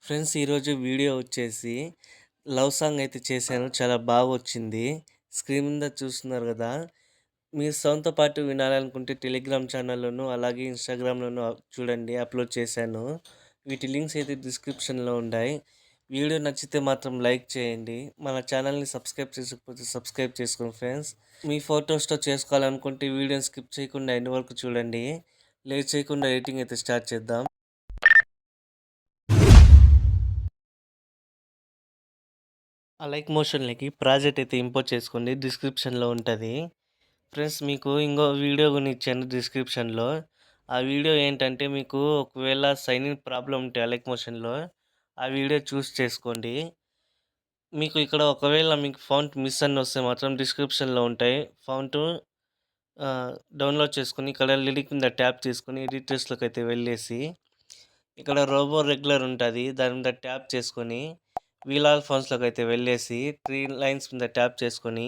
Friends ఈరోజు video వచ్చేసి love song అయితే చేశాను. చాలా బాగా వచ్చింది. స్క్రీన్ మీద చూస్తున్నారు కదా! మీరు సౌండ్‌తో పాటు వినాలనుకుంటే టెలిగ్రామ్ ఛానల్‌లోను, అలాగే ఇన్‌స్టాగ్రామ్‌లోను చూడండి, అప్‌లోడ్ చేశాను. వీటి లింక్స్ అయితే డిస్క్రిప్షన్‌లో ఉన్నాయి. వీడియో నచ్చితే మాత్రం లైక్ చేయండి. మన ఛానల్‌ని సబ్స్క్రైబ్ చేసుకోకపోతే సబ్స్క్రైబ్ చేసుకోండి ఫ్రెండ్స్. మీ ఫోటోస్‌తో చేసుకోవాలనుకుంటే వీడియోని స్కిప్ చేయకుండా ఎండ్ వరకు చూడండి. లేట్ చేయకుండా ఎడిటింగ్ అయితే స్టార్ట్ చేద్దాం. ఆ లైక్ మోషన్‌లోకి ప్రాజెక్ట్ అయితే ఇంపోర్ట్ చేసుకోండి. డిస్క్రిప్షన్‌లో ఉంటది. ఫ్రెండ్స్ మీకు ఇంకో వీడియో కూడా ఇచ్చాను డిస్క్రిప్షన్‌లో. ఆ వీడియో ఏంటంటే మీకు ఒకవేళ సైన్ ఇన్ ప్రాబ్లమ్ ఉంటే అలైక్ మోషన్‌లో ఆ వీడియో చూస్ చేసుకోండి. మీకు ఇక్కడ ఒకవేళ మీకు ఫాంట్ మిస్ అని వస్తే మాత్రం డిస్క్రిప్షన్‌లో ఉంటాయి. ఫాంటు డౌన్‌లోడ్ చేసుకొని ఇక్కడ లిరిక్ మీద ట్యాప్ చేసుకొని ఎడిటర్స్‌లోకి అయితే వెళ్ళేసి ఇక్కడ రోబో రెగ్యులర్ ఉంటది. దాని మీద ట్యాప్ చేసుకొని వీలాల్ ఫాంట్స్‌లోకి అయితే వెళ్ళేసి 3 లైన్స్ మీద ట్యాప్ చేసుకొని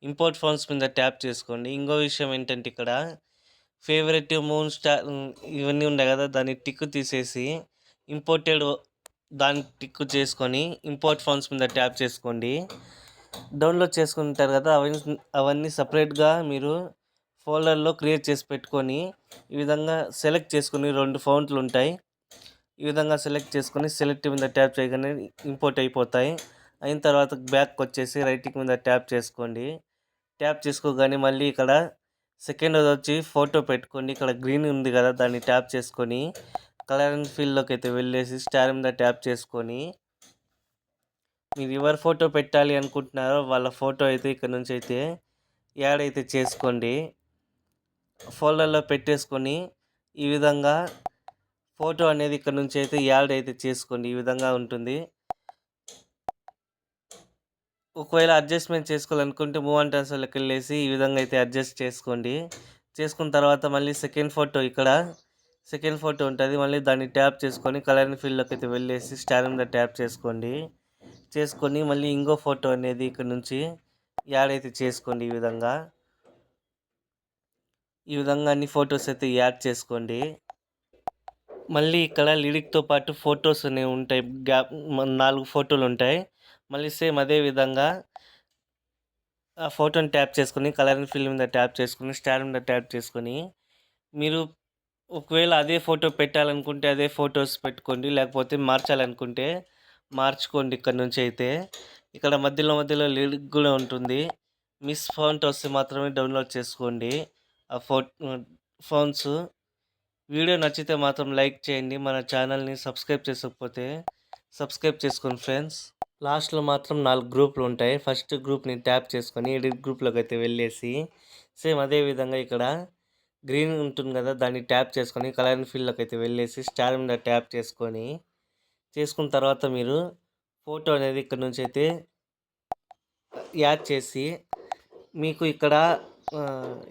ఇంపోర్ట్ ఫాంట్స్ మీద ట్యాప్ చేసుకోండి. ఇంకో విషయం ఏంటంటే ఇక్కడ ఫేవరెట్, మూన్ స్టార్ ఇవన్నీ ఉన్నాయి కదా! దాన్ని టిక్ తీసేసి ఇంపోర్టెడ్ దాన్ని టిక్ చేసుకొని ఇంపోర్ట్ ఫాంట్స్ మీద ట్యాప్ చేసుకోండి. డౌన్లోడ్ చేసుకుంటారు కదా! అవన్నీ సపరేట్‌గా మీరు ఫోల్డర్‌లో క్రియేట్ చేసి పెట్టుకొని ఈ విధంగా సెలెక్ట్ చేసుకొని 2 ఫాంట్లు ఉంటాయి. ఈ విధంగా సెలెక్ట్ చేసుకొని సెలెక్ట్ మీద ట్యాప్ చేయగానే ఇంపోర్ట్ అయిపోతాయి. అయిన తర్వాత బ్యాక్‌కి వచ్చేసి రైటింగ్ మీద ట్యాప్ చేసుకోండి. ట్యాప్ చేసుకోగానే మళ్ళీ ఇక్కడ సెకండోది వచ్చి ఫోటో పెట్టుకోండి. ఇక్కడ గ్రీన్ ఉంది కదా! దాన్ని ట్యాప్ చేసుకొని కలర్ అండ్ ఫిల్‌లోకి అయితే వెళ్ళేసి స్టార్ మీద ట్యాప్ చేసుకొని మీరు ఎవరి ఫోటో పెట్టాలి అనుకుంటున్నారో వాళ్ళ ఫోటో అయితే ఇక్కడ నుంచి అయితే యాడ్ అయితే చేసుకోండి. ఫోల్డర్‌లో పెట్టేసుకొని ఈ విధంగా ఫోటో అనేది ఇక్కడ నుంచి అయితే యాడ్ అయితే చేసుకోండి. ఈ విధంగా ఉంటుంది. ఒకవేళ అడ్జస్ట్‌మెంట్ చేసుకోవాలనుకుంటే మూవ్ అండ్ ట్రాన్స్‌ఫర్‌లోకి వెళ్ళేసి ఈ విధంగా అయితే అడ్జస్ట్ చేసుకోండి. చేసుకున్న తర్వాత మళ్ళీ సెకండ్ ఫోటో ఇక్కడ సెకండ్ ఫోటో ఉంటుంది. మళ్ళీ దాన్ని ట్యాప్ చేసుకొని కలర్ అండ్ ఫిల్‌లోకి అయితే వెళ్ళేసి స్టార్ మీద ట్యాప్ చేసుకోండి. చేసుకొని మళ్ళీ ఇంకో ఫోటో అనేది ఇక్కడ నుంచి యాడ్ అయితే చేసుకోండి. ఈ విధంగా అన్ని ఫొటోస్ అయితే యాడ్ చేసుకోండి. మళ్ళీ ఇక్కడ లిరిక్‌తో పాటు ఫోటోస్ అనేవి ఉంటాయి. 4 ఫోటోలు ఉంటాయి. మళ్ళీ సేమ్ అదే విధంగా ఆ ఫోటోని ట్యాప్ చేసుకొని కలర్ అండ్ ఫిల్ మీద ట్యాప్ చేసుకొని స్టార్ మీద ట్యాప్ చేసుకొని మీరు ఒకవేళ అదే ఫోటో పెట్టాలనుకుంటే అదే ఫోటోస్ పెట్టుకోండి. లేకపోతే మార్చాలనుకుంటే మార్చుకోండి. ఇక్కడ నుంచి అయితే ఇక్కడ మధ్యలో లిరిక్ కూడా ఉంటుంది. మిస్ ఫాంట్ వస్తే మాత్రమే డౌన్లోడ్ చేసుకోండి. ఆ ఫాంట్స్ వీడియో నచ్చితే మాత్రం లైక్ చేయండి. మన ఛానల్‌ని సబ్స్క్రైబ్ చేసుకోకపోతే సబ్స్క్రైబ్ చేసుకోండి ఫ్రెండ్స్. లాస్ట్‌లో మాత్రం 4 గ్రూపులు ఉంటాయి. ఫస్ట్ గ్రూప్‌ని ట్యాప్ చేసుకొని ఎడిట్ గ్రూప్‌లోకి అయితే వెళ్ళేసి సేమ్ అదే విధంగా ఇక్కడ గ్రీన్ ఉంటుంది కదా! దాన్ని ట్యాప్ చేసుకొని కలర్ అండ్ ఫిల్‌లోకి అయితే వెళ్ళేసి స్టార్ మీద ట్యాప్ చేసుకున్న తర్వాత మీరు ఫోటో అనేది ఇక్కడ నుంచి అయితే యాడ్ చేసి మీకు ఇక్కడ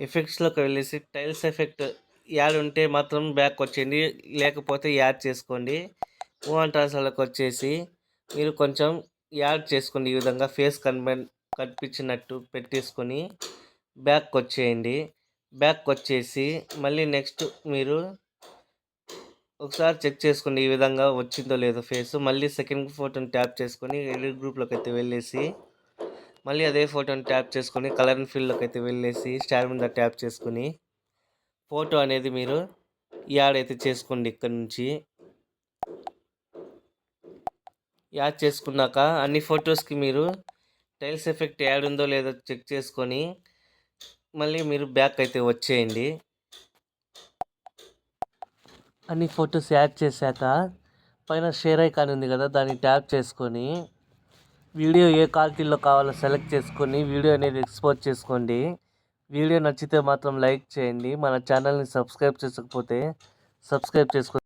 ఎఫెక్ట్స్‌లోకి వెళ్ళేసి టైల్స్ ఎఫెక్ట్ యాడ్ ఉంటే మాత్రం బ్యాక్ వచ్చేయండి. లేకపోతే యాడ్ చేసుకోండి. మూవ్ అండ్ ట్రాన్స్‌ఫర్‌లోకి వచ్చేసి మీరు కొంచెం యాడ్ చేసుకోండి. ఈ విధంగా ఫేస్ కనిపించినట్టు పెట్టేసుకొని బ్యాక్‌కి వచ్చేయండి. బ్యాక్‌కి వచ్చేసి మళ్ళీ నెక్స్ట్ మీరు ఒకసారి చెక్ చేసుకోండి. ఈ విధంగా వచ్చిందో లేదో ఫేసు. మళ్ళీ సెకండ్ ఫోటోని ట్యాప్ చేసుకొని ఎడిట్ గ్రూప్‌లోకి అయితే వెళ్ళేసి మళ్ళీ అదే ఫోటోని ట్యాప్ చేసుకొని కలర్ అండ్ ఫిల్‌లోకి అయితే వెళ్ళేసి స్టార్ మీద ట్యాప్ చేసుకొని ఫోటో అనేది మీరు యాడ్ అయితే చేసుకోండి. ఇక్కడ నుంచి యాడ్ చేసుకున్నాక అన్ని ఫొటోస్‌కి మీరు టైల్స్ ఎఫెక్ట్ యాడ్ ఉందో లేదో చెక్ చేసుకొని మళ్ళీ మీరు బ్యాక్ అయితే వచ్చేయండి. అన్ని ఫొటోస్ యాడ్ చేశాక పైన షేర్ ఐకాన్ ఉంది కదా! దాన్ని ట్యాప్ చేసుకొని వీడియో ఏ క్వాలిటీలో కావాలో సెలెక్ట్ చేసుకొని వీడియో అనేది ఎక్స్‌పోర్ట్ చేసుకోండి. వీడియో నచ్చితే మాత్రం లైక్ చేయండి. మన ఛానల్‌ని సబ్స్క్రైబ్ చేసుకోకపోతే సబ్స్క్రైబ్ చేసుకోండి.